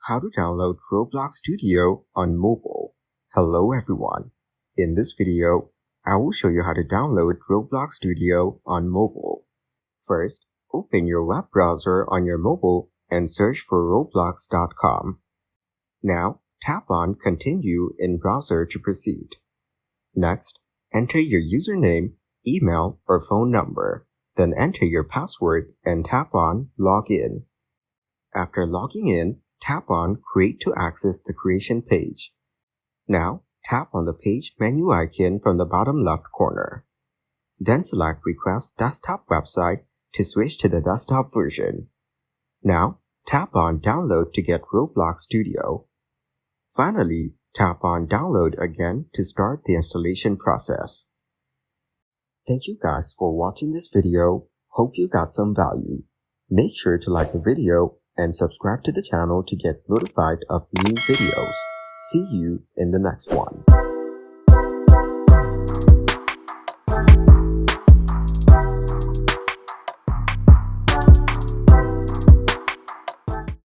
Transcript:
How to download Roblox Studio on mobile. Hello everyone. In this video, I will show you how to download Roblox Studio on mobile. First, open your web browser on your mobile and search for roblox.com. Now, tap on Continue in browser to proceed. Next, enter your username, email, or phone number. Then enter your password and tap on Login. After logging in, tap on Create to access the creation page. Now, tap on the page menu icon from the bottom left corner. Then select Request Desktop Website to switch to the desktop version. Now, tap on Download to get Roblox Studio. Finally, tap on Download again to start the installation process. Thank you guys for watching this video. Hope you got some value. Make sure to like the video and subscribe to the channel to get notified of new videos. See you in the next one.